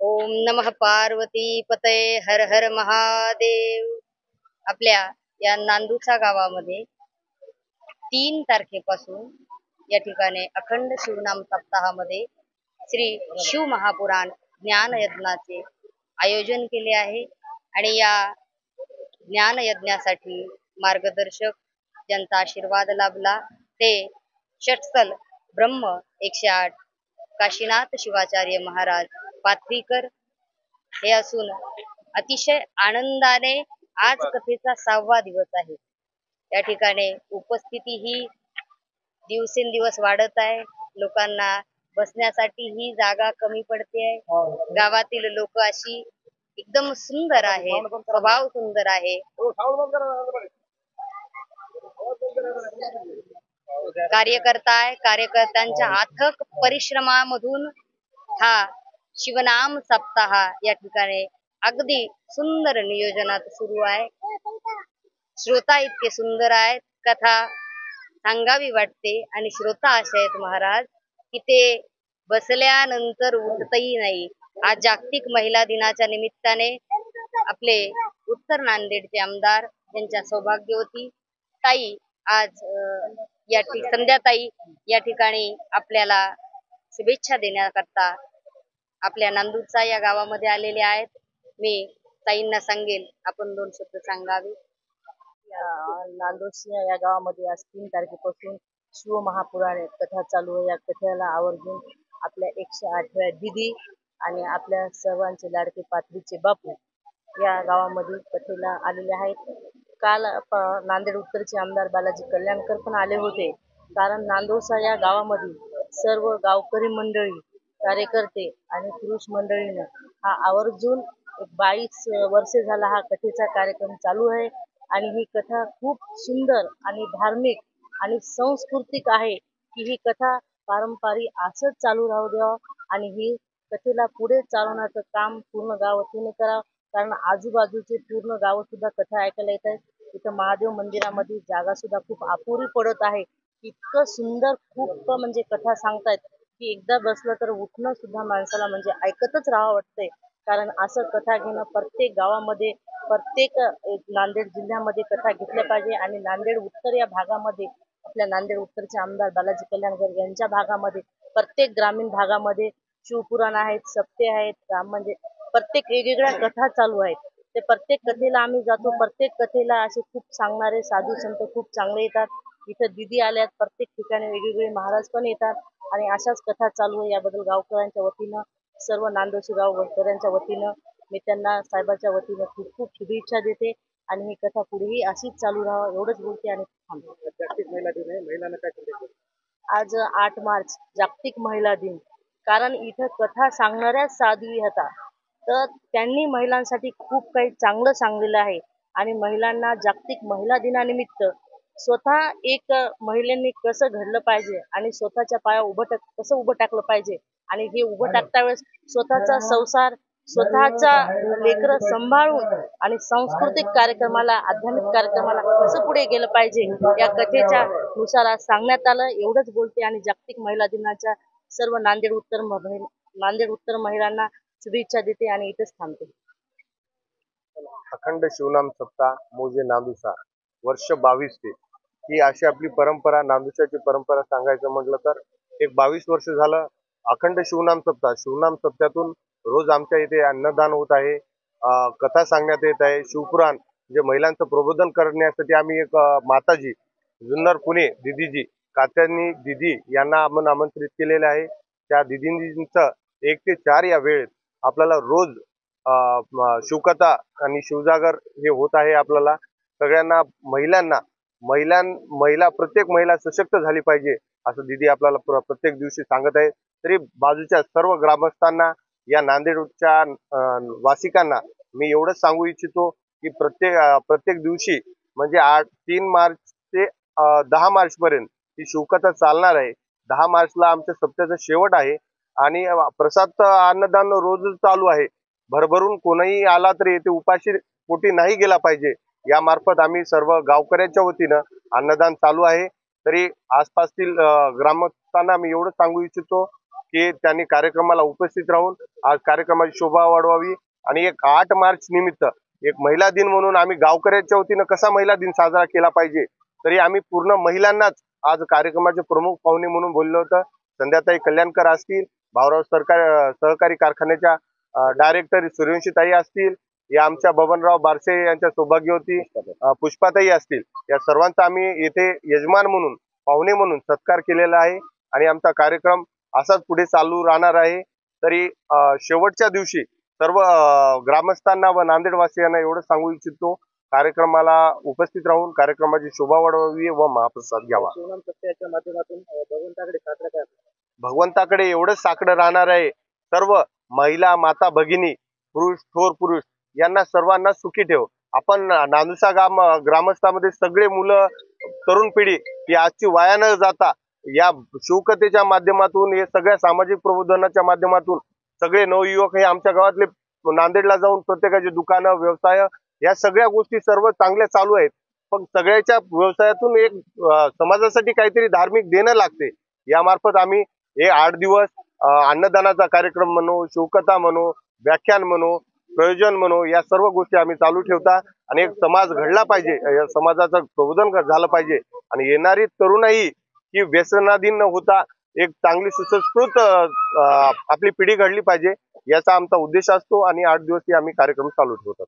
ओम नमः पार्वती पतये हर हर महादेव। आपल्या या नांदुचा गावामध्ये 3 तारखेपासून या ठिकाणी अखंड शिवनाम सप्ताहामध्ये श्री शिव महापुराण ज्ञान यज्ञाचे आयोजन केले आहे आणि या ज्ञान यज्ञासाठी मार्गदर्शक ज्यांचा आशीर्वाद लाभला ते षटस्थल ब्रह्म 108 काशीनाथ शिवाचार्य महाराज पाथरीकर हे असून अतिशय आनंदाने आज कथेचा 6वा दिवस आहे। या ठिकाणी उपस्थिती ही दिवसेंदिवस वाढत आहे। लोकांना बसण्यासाठी ही जागा कमी पडते आहे। गावातील लोक अशी एकदम सुंदर आहे, स्वभाव सुंदर आहे। कार्यकर्त्यांच्या अथक परिश्रमामधून हा शिवनाम सप्ताह या ठिकाणी अगदी सुंदर नियोजनात सुरू आहे। श्रोता इतके सुंदर आहेत, कथा सांगावी वाटते आणि श्रोता असे आहेत महाराज की ते बसल्यानंतर उठतही नाही। आज जागतिक महिला दिनाच्या निमित्ताने आपले उत्तर नांदेडचे आमदार त्यांच्या सौभाग्यवती ताई आज संध्याताई या ठिकाणी आपल्याला शुभेच्छा देण्याकरता आपल्या नांदूरचा या गावामध्ये आलेले आहेत। मी ताईंना सांगेल आपण 2 शब्द सांगावे। नांदोशी या गावामध्ये आज 3 तारखेपासून शिव महापुराण कथा चालू आहे। या कथेला आवर्जून आपल्या 108व्या दीदी आणि आपल्या सर्वांचे लाडके पाथरीचे बापू या गावामध्ये कथेला आलेले आहेत। काल नांदेड उत्तरचे आमदार बालाजी कल्याणकर पण आले होते, कारण नांदोसा या गावामध्ये सर्व गावकरी मंडळी, कार्यकर्ते आणि पुरुष मंडळीनं हा आवर्जून 22 वर्षे झाला हा कथेचा कार्यक्रम चालू आहे आणि ही कथा खूप सुंदर आणि धार्मिक आणि सांस्कृतिक आहे की ही कथा पारंपरिक असंच चालू राहू द्यावं आणि ही कथेला पुढे चालवण्याचं काम पूर्ण गावातून करावं, कारण आजूबाजूचे पूर्ण गाव सुद्धा कथा ऐकायला येत आहेत। इथं महादेव मंदिरामध्ये जागा सुद्धा खूप अपुरी पडत आहे। इतकं सुंदर खूप म्हणजे कथा सांगतायत की एकदा बसलं तर उठणं सुद्धा माणसाला म्हणजे ऐकतच राहावं वाटतंय, कारण असं कथा घेणं प्रत्येक गावामध्ये, प्रत्येक नांदेड जिल्ह्यामध्ये कथा घेतल्या पाहिजे। आणि नांदेड उत्तर या भागामध्ये आपल्या नांदेड उत्तरचे आमदार बालाजी कल्याणकर यांच्या भागामध्ये प्रत्येक ग्रामीण भागामध्ये शिवपुराण आहेत, सप्ते आहेत, म्हणजे प्रत्येक वेगवेगळ्या कथा चालू आहेत। ते प्रत्येक कथेला आम्ही जातो, प्रत्येक कथेला असे खूप सांगणारे साधू संत खूप चांगले येतात। इथं दिदी आल्यात, प्रत्येक ठिकाणी वेगवेगळे महाराज पण येतात आणि अशाच कथा चालू आहे। याबद्दल गावकऱ्यांच्या वतीनं, सर्व नांदोशी गावकऱ्यांच्या वतीनं मी त्यांना साहेबाच्या वतीनं खूप खूप शुभेच्छा देते आणि ही कथा पुढेही अशीच चालू राहावं एवढंच बोलते आणि थांबते। जागतिक महिला दिन आहे, महिलांना काय सांगायचं? आज 8 मार्च जागतिक महिला दिन, कारण इथं कथा सांगणाऱ्या साध्वी होता, तर त्यांनी महिलांसाठी खूप काही चांगलं सांगलेलं आहे आणि महिलांना जागतिक महिला दिनानिमित्त स्वतः एक महिलांनी कसं घडलं पाहिजे आणि स्वतःच्या पाया कसं उभं टाकलं पाहिजे आणि हे उभं टाकता वेळेस स्वतःचा संसार, स्वतःचा लेकरं सांभाळून आणि सांस्कृतिक कार्यक्रमाला, आध्यात्मिक कार्यक्रमाला कसं पुढे गेलं पाहिजे या कथेच्या नुसार आज सांगण्यात आलं। एवढंच बोलते आणि जागतिक महिला दिनाच्या सर्व नांदेड उत्तर महिलांना शुभेच्छा देते आणि इथेच थांबते। अखंड शिवनाम सप्ताह मोजे नांदुसा वर्ष 22 ते ही अशी आपली परंपरा, नांदुसाची परंपरा सांगायचं म्हटलं तर एक 22 वर्ष झालं अखंड शिवनाम सप्ताहातून रोज आमच्या इथे अन्नदान होत आहे, कथा सांगण्यात येत आहे। शिवपुराण जे महिलांचं प्रबोधन करण्यासाठी आम्ही एक माताजी जुन्नर पुणे दिदीजी कात्यानी दिदी यांना आपण आमंत्रित केलेले आहे। त्या दिदींचं 1 ते 4 या वेळेत आपल्याला रोज शिवकथा आणि शिवजागर हे होत आहे। आपल्याला सगळ्यांना महिला प्रत्येक महिला सशक्त झाली पाहिजे असं दिदी आपल्याला प्रत्येक दिवशी सांगत आहे। तरी बाजूच्या सर्व ग्रामस्थांना, या नांदेडच्या वासिकांना मी एवढंच सांगू इच्छितो की प्रत्येक दिवशी म्हणजे 3 मार्च ते 10 मार्च पर्यंत ही शिवकथा चालणार आहे। 10 मार्चला आमच्या सप्त्याचा शेवट आहे आणि प्रसाद अन्नदान रोज चालू आहे। भरभरून कोणीही आला तरी येथे उपाशी पोटी नाही गेला पाहिजे यामार्फत आम्ही सर्व गावकऱ्यांच्या वतीनं अन्नदान चालू आहे। तरी आसपासतील ग्रामस्थांना मी एवढं सांगू इच्छितो की त्यांनी कार्यक्रमाला उपस्थित राहून आज कार्यक्रमाची शोभा वाढवावी आणि एक 8 मार्च निमित्त एक महिला दिन म्हणून आम्ही गावकऱ्यांच्या वतीनं कसा महिला दिन साजरा केला पाहिजे, तरी आम्ही पूर्ण महिलांनाच आज कार्यक्रमाचे प्रमुख पाहुणे म्हणून बोललो होतं. संध्याताई कल्याणकर असतील, भाऊराव सहकारी कारखान्याच्या डायरेक्टर सूर्यवंशीताई असतील, या आमच्या बबनराव बारसे यांच्या सौभाग्यवती पुष्पाताई असतील, या सर्वांचा आम्ही येथे यजमान म्हणून पाहुणे म्हणून सत्कार केलेला आहे आणि आमचा कार्यक्रम असाच पुढे चालू राहणार आहे. तरी शेवटच्या दिवशी सर्व ग्रामस्थांना व नांदेडवासियांना एवढं सांगू इच्छितो, कार्यक्रमाला उपस्थित राहून कार्यक्रमाची शोभा वाढवावी व महाप्रसाद घ्यावा. शिवनाम सत्याच्या माध्यमातून भगवंताकडे साकडं काय भगवंताकडे एवढंच साकडं राहणार आहे, सर्व महिला माता भगिनी पुरुष थोर पुरुष यांना सर्वांना सुखी ठेव. आपण नांदुसा ग्रामस्थामध्ये सगळे मुलं तरुण पिढी ही आजची वाया न जाता या शिवकथेच्या माध्यमातून, हे सगळ्या सामाजिक प्रबोधनाच्या माध्यमातून सगळे नवयुवक हे आमच्या गावातले नांदेडला जाऊन प्रत्येकाचे दुकानं व्यवसाय या सगळ्या गोष्टी सर्व चांगल्या चालू आहेत. पण सगळ्याच्या व्यवसायातून एक समाजासाठी काहीतरी धार्मिक देणं लागते. यामार्फत आम्ही हे 8 दिवस अन्नदानाचा कार्यक्रम म्हणू, शिवकथा म्हणू, व्याख्यान म्हणू, प्रयोजन म्हणू, या सर्व गोष्टी आम्ही चालू ठेवता आणि एक समाज घडला पाहिजे, या समाजाचं प्रबोधन झालं पाहिजे आणि येणारी तरुणाई ही व्यसनाधीन न होता एक चांगली सुसंस्कृत आपली पिढी घडली पाहिजे, याचा आमचा उद्देश असतो आणि 8 दिवस आम्ही कार्यक्रम चालू ठेवतो.